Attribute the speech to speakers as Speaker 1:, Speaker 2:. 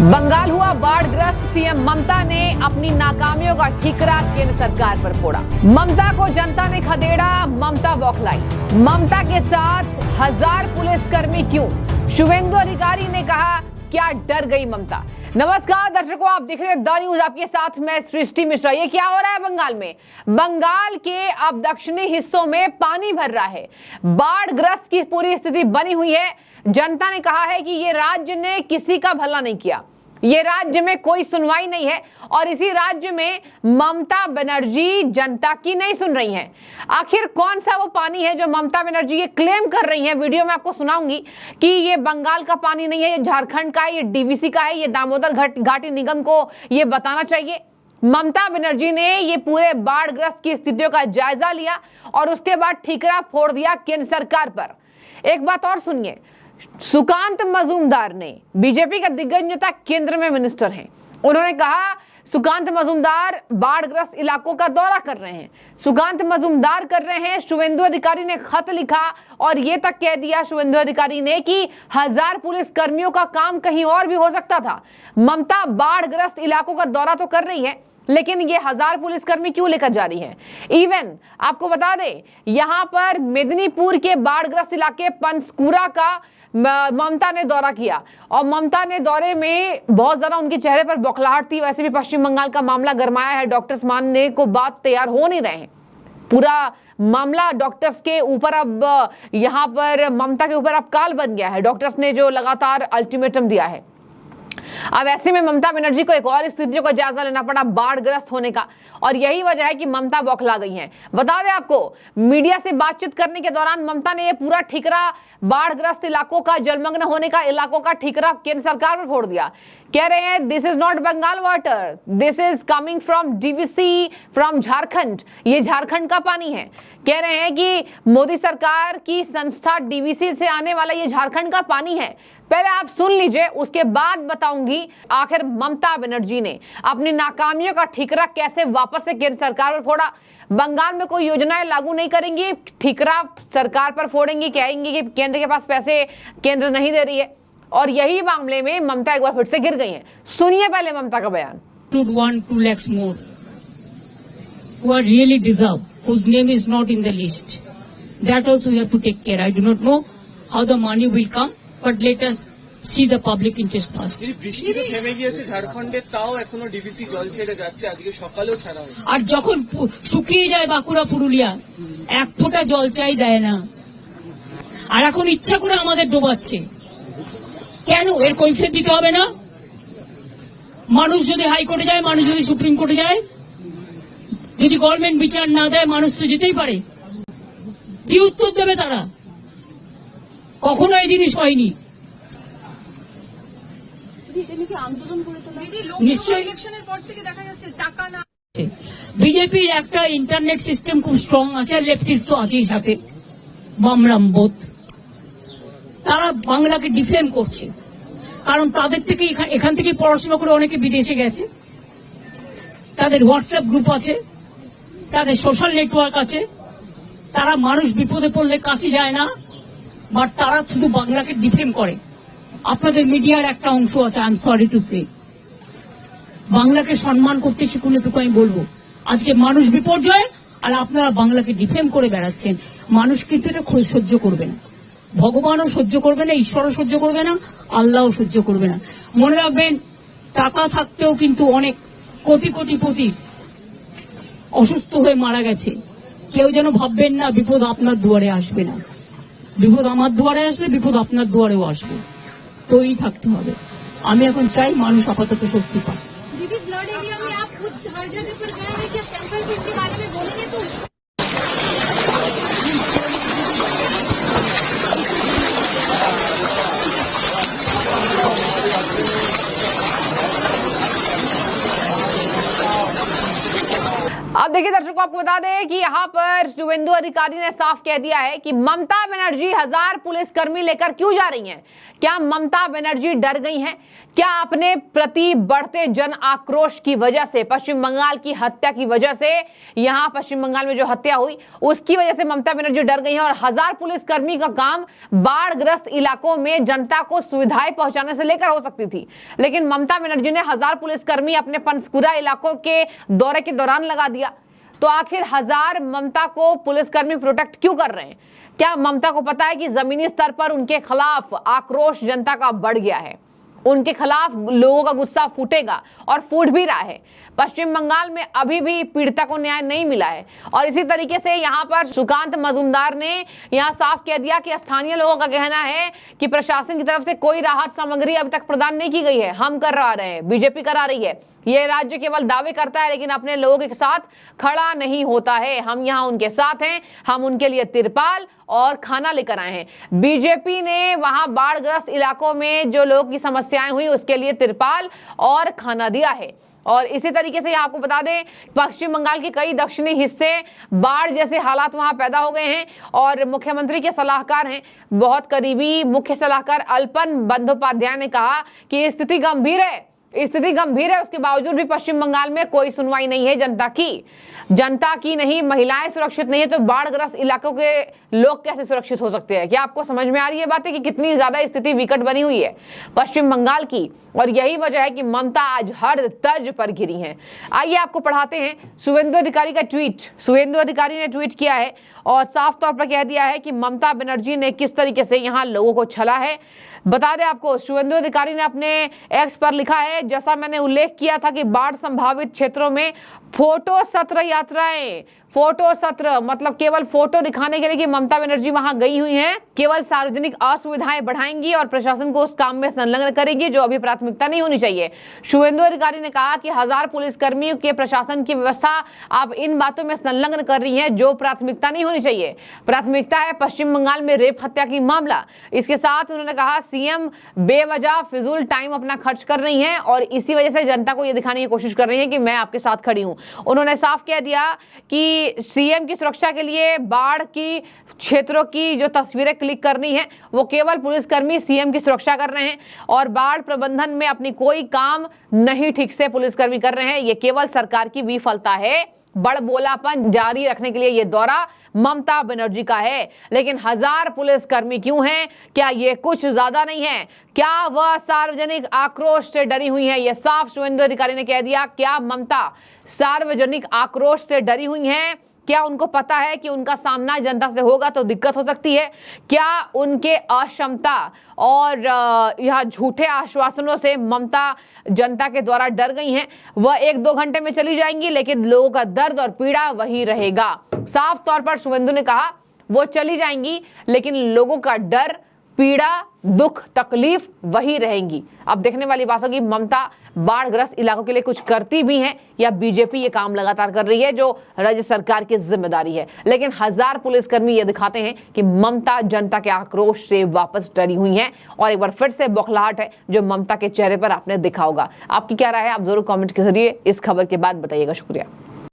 Speaker 1: बंगाल हुआ बाढ़ग्रस्त। सीएम ममता ने अपनी नाकामियों का ठिकरा केंद्र सरकार पर फोड़ा। ममता को जनता ने खदेड़ा, ममता बौखलाई। ममता के साथ 1000 पुलिसकर्मी क्यों? शुभेंदु अधिकारी ने कहा, क्या डर गई ममता? नमस्कार दर्शकों, आप देख रहे हैं द न्यूज, आपके साथ मैं सृष्टि मिश्रा। ये क्या हो रहा है बंगाल में? बंगाल के अब दक्षिणी हिस्सों में पानी भर रहा है, बाढ़ग्रस्त की पूरी स्थिति बनी हुई है। जनता ने कहा है कि ये राज्य ने किसी का भला नहीं किया, ये राज्य में कोई सुनवाई नहीं है और इसी राज्य में ममता बनर्जी जनता की नहीं सुन रही हैं। आखिर कौन सा वो पानी है जो ममता बनर्जी ये क्लेम कर रही हैं? वीडियो में आपको सुनाऊंगी कि ये बंगाल का पानी नहीं है, ये झारखंड का है, ये डीवीसी का है, ये दामोदर घाटी निगम को ये बताना चाहिए। ममता बनर्जी ने ये पूरे बाढ़ग्रस्त की स्थितियों का जायजा लिया और उसके बाद ठिकरा फोड़ दिया केंद्र सरकार पर। एक बात और सुनिए, सुकांत मजूमदार ने, बीजेपी का दिग्गज नेता, केंद्र में मिनिस्टर हैं, उन्होंने कहा सुकांत मजूमदार बाढ़ग्रस्त इलाकों का दौरा कर रहे हैं। सुकांत मजूमदार कर रहे हैं। शुभेंदु अधिकारी ने खत लिखा और ये तक कह दिया शुभेंदु अधिकारी ने कि 1000 पुलिस कर्मियों का काम कहीं और भी हो सकता था। ममता बाढ़ग्रस्त इलाकों का दौरा तो कर रही है, लेकिन ये 1000 पुलिसकर्मी क्यों लेकर जा रही है? इवन आपको बता दें, यहां पर मेदिनीपुर के बाढ़ग्रस्त इलाके पंसकुरा का ममता ने दौरा किया और ममता ने दौरे में बहुत ज्यादा उनके चेहरे पर बौखलाहट थी। वैसे भी पश्चिम बंगाल का मामला गरमाया है, डॉक्टर्स मानने को बात तैयार हो नहीं रहे हैं। पूरा मामला डॉक्टर्स के ऊपर अब यहां पर ममता के ऊपर अब काल बन गया है। डॉक्टर्स ने जो लगातार अल्टीमेटम दिया है, अब ऐसे में ममता बनर्जी को एक और स्थितियों का जायजा लेना पड़ा बाढ़ग्रस्त होने का, और यही वजह है कि ममता बौखला गई हैं। बता दें आपको, मीडिया से बातचीत करने के दौरान ममता ने यह पूरा ठिकरा बाढ़ग्रस्त इलाकों का, जलमग्न होने का इलाकों का ठिकरा केंद्र सरकार पर फोड़ दिया। कह रहे हैं this is not Bengal water, this is coming from DVC, from Jharkhand, ये झारखंड का पानी है। कह रहे हैं कि मोदी सरकार की संस्था डीवीसी से आने वाला ये झारखंड का पानी है। पहले आप सुन लीजिए, उसके बाद बताऊंगी आखिर ममता बनर्जी ने अपनी नाकामियों का ठिकरा कैसे वापस से केंद्र सरकार पर फोड़ा। बंगाल में कोई योजनाएं लागू नहीं करेंगी, ठिकरा सरकार पर फोड़ेंगी, कहेंगी कि केंद्र के पास पैसे केंद्र नहीं दे रही है, और यही मामले में ममता एक बार फिर से गिर गई हैं। सुनिए पहले ममता का बयान।
Speaker 2: 2 lakhs more who are really deserve, whose name is not in the list. That also we have to take care. I do not know how the money will come, but let us see the public interest first.
Speaker 3: বৃষ্টি তো থেমে গিয়েছে ঝাড়খণ্ডে, তাও এখনো DVC জল ছেড়ে যাচ্ছে, আজকে সকালেও ছাড়া হয়েছে।
Speaker 2: আর যখন শুকিয়ে যায় বাঁকুড়া পুরুলিয়া, এক ফোঁটা জল চাই দেয় না, আর এখন ইচ্ছা করে আমাদের ডোবাচ্ছে। কেন? এর কৈফিয়ত দিতে হবে না? মানুষ যদি হাইকোর্টে যায়, মানুষ যদি সুপ্রিম কোর্টে যায়, যদি গভর্নমেন্ট বিচার না দেয়, মানুষ তো যেতেই পারে। কি উত্তর দেবে তারা? কখনো এই জিনিস হয়নি। নিশ্চয়ই বিজেপির একটা ইন্টারনেট সিস্টেম খুব স্ট্রং আছে, লেফটিস্ট তো আছেই সাথে, বামরাম বোধ। তারা বাংলাকে ডিফেম করছে, কারণ তাদের থেকে এখান থেকে পড়াশোনা করে অনেকে বিদেশে গেছে, তাদের হোয়াটসঅ্যাপ গ্রুপ আছে, তাদের সোশ্যাল নেটওয়ার্ক আছে, তারা মানুষ বিপদে পড়লে কাছে যায় না, বাট তারা শুধু বাংলাকে ডিফেম করে। আপনাদের মিডিয়ার একটা অংশ আছে, I am sorry to say, বাংলাকে সম্মান করতে শিখুন, এটুকু আমি বলবো। আজকে মানুষ বিপর্যয় আর আপনারা বাংলাকে ডিফেম করে বেড়াচ্ছেন। মানুষ কিন্তু এটা সহ্য করবে না, ভগবানও সহ্য করবে না, ঈশ্বরও সহ্য করবে না, আল্লাহও সহ্য করবে না। মনে রাখবেন, টাকা থাকতেও কিন্তু অনেক কোটি কোটিপতি অসুস্থ হয়ে মারা গেছে। কেউ যেন ভাববেন না বিপদ আপনার দুয়ারে আসবে না। বিপদ আমার দুয়ারে আসলে বিপদ আপনার দুয়ারেও আসবে, তৈরি থাকতে হবে। আমি এখন চাই মানুষ আপাতত স্বস্তি পায়।
Speaker 4: दीदी, ब्लड एरिया में आप खुद हर जगह पर गए हैं, क्या सैंपल किट के बारे में बोलेंगे तो?
Speaker 1: अब देखिए दर्शकों, आपको बता दें कि यहाँ पर शुभेंदु अधिकारी ने साफ कह दिया है कि ममता बनर्जी 1000 पुलिसकर्मी लेकर क्यों जा रही हैं। क्या ममता बनर्जी डर गई हैं? क्या अपने प्रति बढ़ते जन आक्रोश की वजह से, पश्चिम बंगाल की हत्या की वजह से, यहां पश्चिम बंगाल में जो हत्या हुई उसकी वजह से ममता बनर्जी डर गई हैं और 1000 पुलिसकर्मी का काम बाढ़ग्रस्त इलाकों में जनता को सुविधाएं पहुंचाने से लेकर हो सकती थी, लेकिन ममता बनर्जी ने 1000 पुलिसकर्मी अपने पंसकुरा इलाकों के दौरे के दौरान लगा दिया। तो आखिर 1000 ममता को पुलिसकर्मी प्रोटेक्ट क्यों कर रहे हैं? क्या ममता को पता है कि जमीनी स्तर पर उनके खिलाफ आक्रोश जनता का बढ़ गया है, उनके खिलाफ लोगों का गुस्सा फूटेगा और फूट भी रहा है? पश्चिम बंगाल में अभी भी पीड़िता को न्याय नहीं मिला है और इसी तरीके से यहाँ पर सुकांत मजूमदार ने यहाँ साफ कह दिया कि स्थानीय लोगों का कहना है कि प्रशासन की तरफ से कोई राहत सामग्री अभी तक प्रदान नहीं की गई है, हम करवा रहे हैं, बीजेपी करा रही है। ये राज्य केवल दावे करता है लेकिन अपने लोगों के साथ खड़ा नहीं होता है। हम यहाँ उनके साथ हैं, हम उनके लिए तिरपाल और खाना लेकर आए हैं। बीजेपी ने वहां बाढ़ग्रस्त इलाकों में जो लोगों की समस्याएं हुई उसके लिए तिरपाल और खाना दिया है। और इसी तरीके से आपको बता दें, पश्चिम बंगाल के कई दक्षिणी हिस्से बाढ़ जैसे हालात वहां पैदा हो गए हैं और मुख्यमंत्री के सलाहकार हैं, बहुत करीबी मुख्य सलाहकार अल्पन बंदोपाध्याय ने कहा कि स्थिति गंभीर है, स्थिति गंभीर है। उसके बावजूद भी पश्चिम बंगाल में कोई सुनवाई नहीं है जनता की नहीं, महिलाएं सुरक्षित नहीं है तो बाढ़ग्रस्त इलाकों के लोग कैसे सुरक्षित हो सकते हैं? क्या आपको समझ में आ रही है बातें कि कितनी ज्यादा स्थिति विकट बनी हुई है पश्चिम बंगाल की? और यही वजह है कि ममता आज हर तर्ज पर गिरी हैं। आइए आपको पढ़ाते हैं शुभेंदु अधिकारी का ट्वीट। शुभेंदु अधिकारी ने ट्वीट किया है और साफ तौर पर कह दिया है कि ममता बनर्जी ने किस तरीके से यहाँ लोगों को छला है। बता दें आपको, शुभेंदु अधिकारी ने अपने एक्स पर लिखा है, जैसा मैंने उल्लेख किया था कि बाढ़ संभावित क्षेत्रों में फोटो सत्र यात्राएं, फोटो सत्र मतलब केवल फोटो दिखाने के लिए कि ममता बनर्जी वहां गई हुई हैं, केवल सार्वजनिक असुविधाएं बढ़ाएंगी और प्रशासन को उस काम में संलग्न करेगी जो अभी प्राथमिकता नहीं होनी चाहिए। शुभेंदु अधिकारी ने कहा कि 1000 पुलिसकर्मियों के प्रशासन की व्यवस्था आप इन बातों में संलग्न कर रही हैं जो प्राथमिकता नहीं होनी चाहिए। प्राथमिकता है पश्चिम बंगाल में रेप हत्या की मामला। इसके साथ उन्होंने कहा सीएम बेवजह फिजूल टाइम अपना खर्च कर रही हैं और इसी वजह से जनता को यह दिखाने की कोशिश कर रही है कि मैं आपके साथ खड़ी हूं। उन्होंने साफ कह दिया कि सीएम की सुरक्षा के लिए बाढ़ की क्षेत्रों की जो तस्वीरें क्लिक करनी है वो केवल पुलिसकर्मी सीएम की सुरक्षा कर रहे हैं और बाढ़ प्रबंधन में अपनी कोई काम नहीं ठीक से पुलिसकर्मी कर रहे हैं। ये केवल सरकार की विफलता है। बड़बोलापन जारी रखने के लिए ये दौरा ममता बनर्जी का है, लेकिन 1000 पुलिसकर्मी क्यों हैं? क्या ये कुछ ज्यादा नहीं है? क्या वह सार्वजनिक आक्रोश से डरी हुई है? यह साफ शुभेंदु अधिकारी ने कह दिया। क्या ममता सार्वजनिक आक्रोश से डरी हुई हैं? क्या उनको पता है कि उनका सामना जनता से होगा तो दिक्कत हो सकती है? क्या उनके अक्षमता और यह झूठे आश्वासनों से ममता जनता के द्वारा डर गई हैं? वह 1-2 घंटे में चली जाएंगी लेकिन लोगों का दर्द और पीड़ा वही रहेगा। साफ तौर पर शुभेंदु ने कहा वो चली जाएंगी लेकिन लोगों का डर, पीड़ा, दुख, तकलीफ वही रहेंगी। अब देखने वाली बात होगी ममता बाढ़ग्रस्त इलाकों के लिए कुछ करती भी हैं या बीजेपी ये काम लगातार कर रही है जो राज्य सरकार की जिम्मेदारी है। लेकिन 1000 पुलिसकर्मी ये दिखाते हैं कि ममता जनता के आक्रोश से वापस डरी हुई हैं और एक बार फिर से बौखलाहट है जो ममता के चेहरे पर आपने देखा होगा। आपकी क्या राय है? आप जरूर कमेंट के जरिए इस खबर के बाद बताइएगा। शुक्रिया।